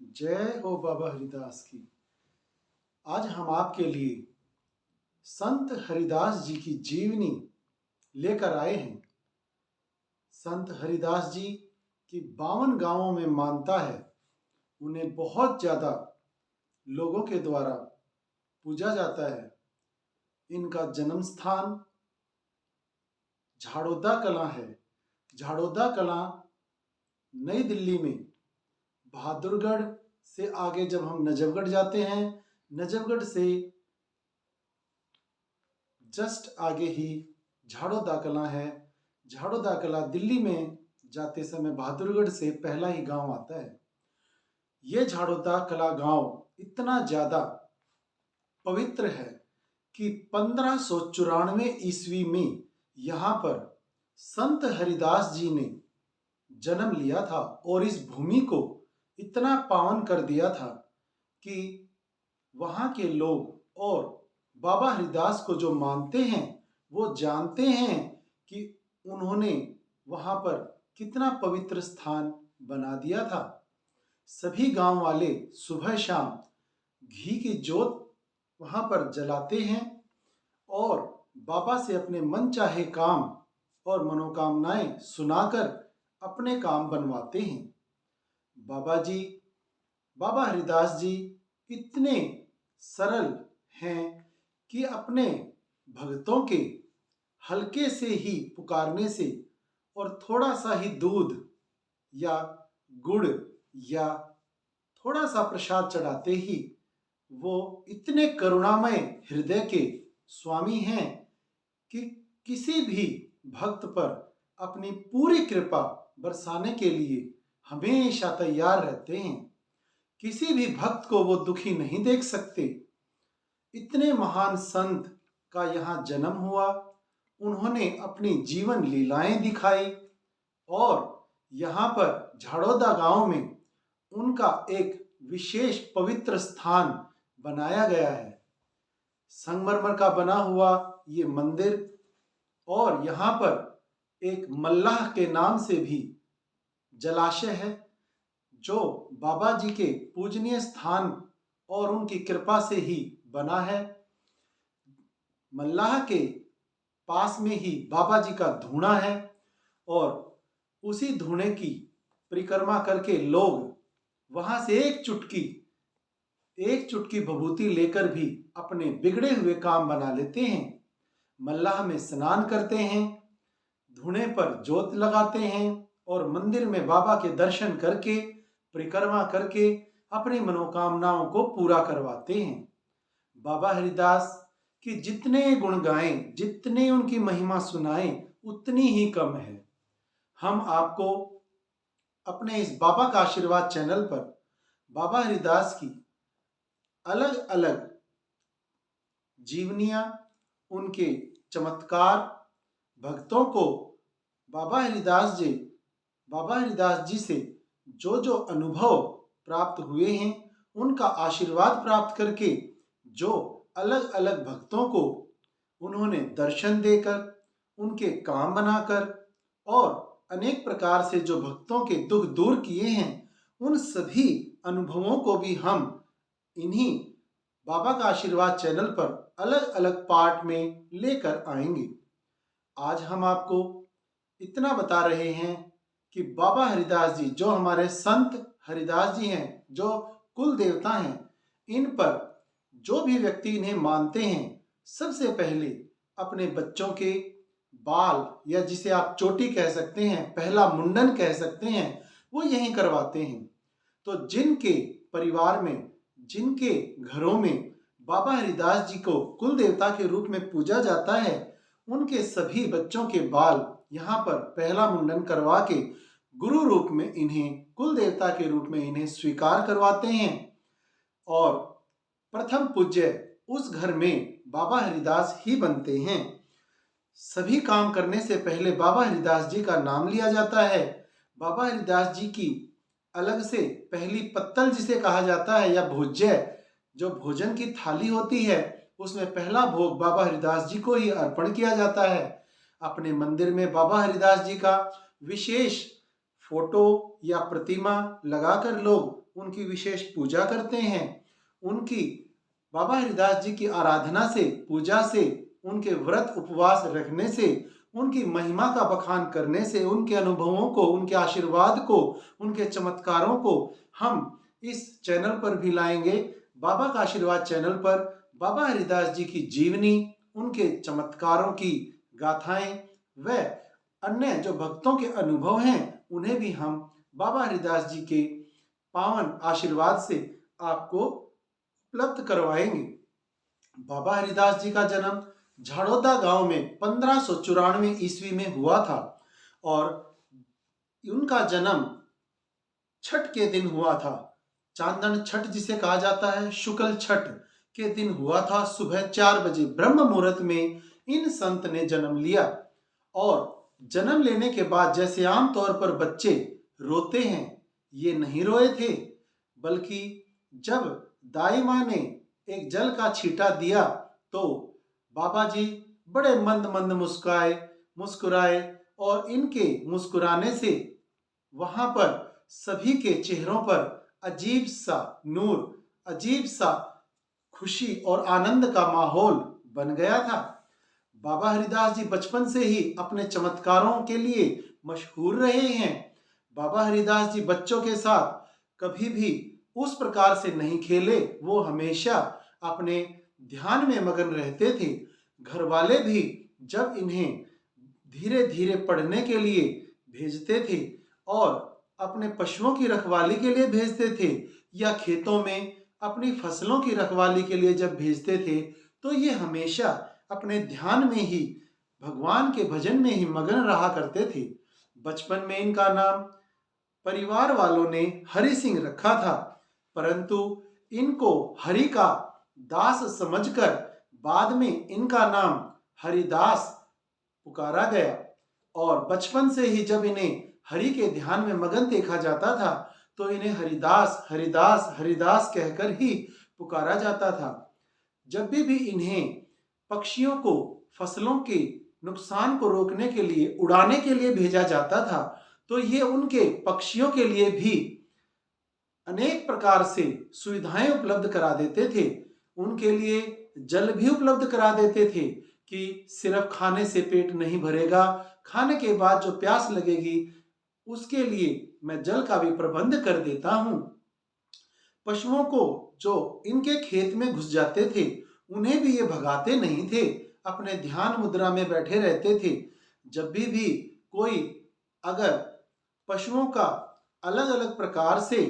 जय हो बाबा हरिदास की। आज हम आपके लिए संत हरिदास जी की जीवनी लेकर आए हैं। संत हरिदास जी की 52 गांवों में मान्यता है। उन्हें बहुत ज़्यादा लोगों के द्वारा पूजा जाता है। इनका जन्म स्थान झाड़ोदा कलां है। झाड़ोदा कलां नई दिल्ली में बहादुरगढ़ से आगे जब हम नजफगढ़ जाते हैं, नजफगढ़ से जस्ट आगे ही झाड़ोदा कलां है। झाड़ोदा कलां दिल्ली में जाते समय बहादुरगढ़ से पहला ही गांव आता है। ये झाड़ोदा कलां गांव इतना ज़्यादा पवित्र है कि 1594 ईस्वी में यहाँ पर संत हरिदास जी ने जन्म लिया था और इस भूमि को इतना पावन कर दिया था कि वहाँ के लोग और बाबा हरिदास को जो मानते हैं वो जानते हैं कि उन्होंने वहाँ पर कितना पवित्र स्थान बना दिया था। सभी गांव वाले सुबह शाम घी की जोत वहाँ पर जलाते हैं और बाबा से अपने मन चाहे काम और मनोकामनाएं सुनाकर अपने काम बनवाते हैं। बाबा हरिदास जी इतने सरल हैं कि अपने भक्तों के हल्के से ही पुकारने से और थोड़ा सा ही दूध या गुड़ या थोड़ा सा प्रसाद चढ़ाते ही वो इतने करुणामय हृदय के स्वामी हैं कि किसी भी भक्त पर अपनी पूरी कृपा बरसाने के लिए हमेशा तैयार रहते हैं। किसी भी भक्त को वो दुखी नहीं देख सकते। इतने महान संत का यहाँ जन्म हुआ। उन्होंने अपनी जीवन लीलाएं दिखाई और यहाँ पर झाड़ोदा गांव में उनका एक विशेष पवित्र स्थान बनाया गया है। संगमरमर का बना हुआ ये मंदिर और यहाँ पर एक मल्लाह के नाम से भी जलाशय है जो बाबा जी के पूजनीय स्थान और उनकी कृपा से ही बना है। मल्लाह के पास में ही बाबा जी का धूणा है और उसी धूणे की परिक्रमा करके लोग वहां से एक चुटकी भभूति लेकर भी अपने बिगड़े हुए काम बना लेते हैं। मल्लाह में स्नान करते हैं, धूणे पर जोत लगाते हैं और मंदिर में बाबा के दर्शन करके परिक्रमा करके अपनी मनोकामनाओं को पूरा करवाते हैं। बाबा हरिदास की जितने गुण गाएं, जितने उनकी महिमा सुनाएं उतनी ही कम है। हम आपको अपने इस बाबा का आशीर्वाद चैनल पर बाबा हरिदास की अलग अलग जीवनियां, उनके चमत्कार, भक्तों को बाबा हरिदास जी से जो जो अनुभव प्राप्त हुए हैं उनका आशीर्वाद प्राप्त करके जो अलग अलग भक्तों को उन्होंने दर्शन देकर, उनके काम बनाकर और अनेक प्रकार से जो भक्तों के दुख दूर किए हैं उन सभी अनुभवों को भी हम इन्हीं बाबा का आशीर्वाद चैनल पर अलग अलग पार्ट में लेकर आएंगे। आज हम आपको इतना बता रहे हैं कि बाबा हरिदास जी जो हमारे संत हरिदास जी हैं, जो कुल देवता हैं, इन पर जो भी व्यक्ति इन्हें मानते हैं सबसे पहले अपने बच्चों के बाल या जिसे आप चोटी कह सकते हैं, पहला मुंडन कह सकते हैं, वो यहीं करवाते हैं। तो जिनके परिवार में, जिनके घरों में बाबा हरिदास जी को कुल देवता के रूप में पूजा जाता है उनके सभी बच्चों के बाल यहाँ पर पहला मुंडन करवा के गुरु रूप में इन्हें, कुल देवता के रूप में इन्हें स्वीकार करवाते हैं और प्रथम पूज्य उस घर में बाबा हरिदास ही बनते हैं। सभी काम करने से पहले बाबा हरिदास जी का नाम लिया जाता है। बाबा हरिदास जी की अलग से पहली पत्तल जिसे कहा जाता है या भोज्य, जो भोजन की थाली होती है उसमें पहला भोग बाबा हरिदास जी को ही अर्पण किया जाता है। अपने मंदिर में बाबा हरिदास जी का विशेष फोटो या प्रतिमा लगाकर लोग उनकी विशेष पूजा करते हैं। उनकी बाबा हरिदास जी की आराधना से, पूजा से, उनके व्रत उपवास रखने से, उनकी महिमा का बखान करने से, उनके अनुभवों को, उनके आशीर्वाद को, उनके चमत्कारों को हम इस चैनल पर भी लाएंगे। बाबा का आशीर्वाद चैनल पर बाबा हरिदास जी की जीवनी, उनके चमत्कारों की गाथाएं व अन्य जो भक्तों के अनुभव हैं उन्हें भी हम बाबा हरिदास जी के पावन आशीर्वाद से आपको उपलब्ध करवाएंगे। बाबा हरिदास जी का जन्म झाड़ोदा गांव में 1594 ईस्वी में हुआ था और उनका जन्म छठ के दिन हुआ था। चांदन छठ जिसे कहा जाता है, शुक्ल छठ के दिन हुआ था। सुबह 4 बजे ब्रह्म मुहूर्त में इन संत ने जन्म लिया और जन्म लेने के बाद जैसे आमतौर पर बच्चे रोते हैं, ये नहीं रोए थे, बल्कि जब दाई माँ ने एक जल का छींटा दिया तो बाबा जी बड़े मंद मंद मुस्कुराए और इनके मुस्कुराने से वहां पर सभी के चेहरों पर अजीब सा नूर, अजीब सा खुशी और आनंद का माहौल बन गया था। बाबा हरिदास जी बचपन से ही अपने चमत्कारों के लिए मशहूर रहे हैं। बाबा हरिदास जी बच्चों के साथ कभी भी उस प्रकार से नहीं खेले, वो हमेशा अपने ध्यान में मगन रहते थे। घर वाले भी जब इन्हें धीरे धीरे पढ़ने के लिए भेजते थे और अपने पशुओं की रखवाली के लिए भेजते थे या खेतों में अपनी फसलों की रखवाली के लिए जब भेजते थे, तो ये हमेशा अपने ध्यान में ही, भगवान के भजन में ही मगन रहा करते थे। बचपन में इनका नाम परिवार वालों ने हरि सिंह रखा था, परंतु इनको हरि का दास समझकर बाद में इनका नाम हरिदास पुकारा गया और बचपन से ही जब इन्हें हरि के ध्यान में मगन देखा जाता था तो इन्हें हरिदास हरिदास हरिदास कहकर ही पुकारा जाता था। जब भी इन्हें पक्षियों को फसलों के नुकसान को रोकने के लिए, उड़ाने के लिए भेजा जाता था, तो ये उनके पक्षियों के लिए भी अनेक प्रकार से सुविधाएं उपलब्ध करा देते थे। उनके लिए जल भी उपलब्ध करा देते थे कि सिर्फ खाने से पेट नहीं भरेगा, खाने के बाद जो प्यास लगेगी उसके लिए मैं जल का भी प्रबंध कर देता हूं। पशुओं को जो इनके खेत में घुस जाते थे उन्हें भी ये भगाते नहीं थे, अपने ध्यान मुद्रा में बैठे रहते थे। जब भी कोई अगर पशुओं का अलग अलग प्रकार से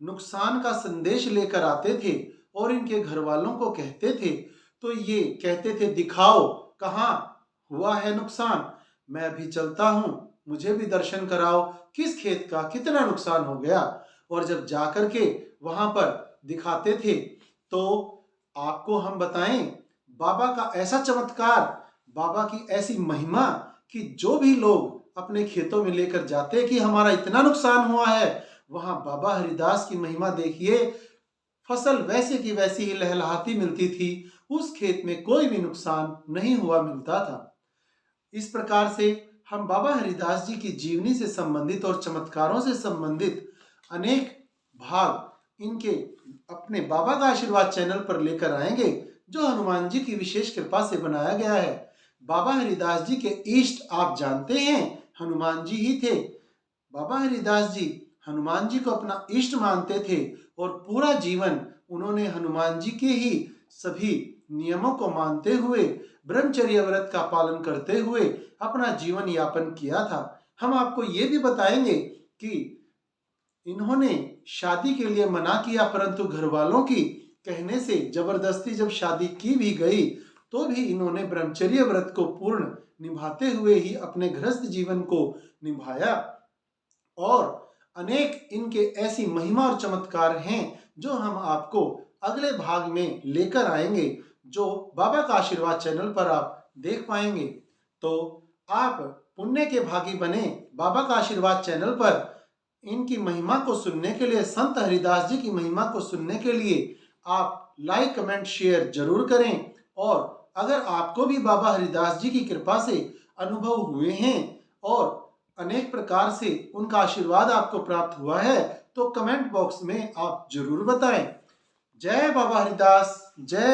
नुकसान का संदेश लेकर आते थे और इनके घर वालों को कहते थे, तो ये कहते थे दिखाओ कहाँ हुआ है नुकसान, मैं अभी चलता हूँ, मुझे भी दर्शन कराओ, किस खेत का कितना नुकसान हो गया। और जब जाकर के वहां पर दिखाते थे तो आपको हम बताएं, बाबा का ऐसा चमत्कार, बाबा की ऐसी महिमा कि जो भी लोग अपने खेतों में लेकर जाते कि हमारा इतना नुकसान हुआ है, वहां बाबा हरिदास की महिमा देखिए, फसल वैसे की वैसी ही लहलहाती मिलती थी, उस खेत में कोई भी नुकसान नहीं हुआ मिलता था। इस प्रकार से हम बाबा हरिदास जी की जीवनी से संबंधित और चमत्कारों से संबंधित अनेक भाग इनके अपने बाबा का आशीर्वाद चैनल पर लेकर आएंगे, जो हनुमान जी की विशेष कृपा से बनाया गया है। बाबा हरिदास जी के इष्ट आप जानते हैं हनुमान जी ही थे। बाबा हरिदास जी हनुमान जी को अपना इष्ट मानते थे और पूरा जीवन उन्होंने हनुमान जी के ही सभी नियमों को मानते हुए, ब्रह्मचर्य व्रत का पालन करते हुए अपना जीवन यापन किया था। हम आपको ये भी बताएंगे कि इन्होंने शादी के लिए मना किया, परंतु घर वालों की कहने से जबरदस्ती जब शादी की भी गई तो भी इन्होंने ब्रह्मचर्य व्रत को पूर्ण निभाते हुए ही अपने गृहस्थ जीवन को निभाया। और अनेक इनके ऐसी महिमा और चमत्कार हैं जो हम आपको अगले भाग में लेकर आएंगे, जो बाबा का आशीर्वाद चैनल पर आप देख पाएंगे। तो आप पुण्य के भागी बने। बाबा का आशीर्वाद चैनल पर इनकी महिमा को सुनने के लिए, संत हरिदास जी की महिमा को सुनने के लिए आप लाइक कमेंट शेयर जरूर करें। और अगर आपको भी बाबा हरिदास जी की कृपा से अनुभव हुए हैं और अनेक प्रकार से उनका आशीर्वाद आपको प्राप्त हुआ है तो कमेंट बॉक्स में आप जरूर बताएं। जय बाबा हरिदास, जय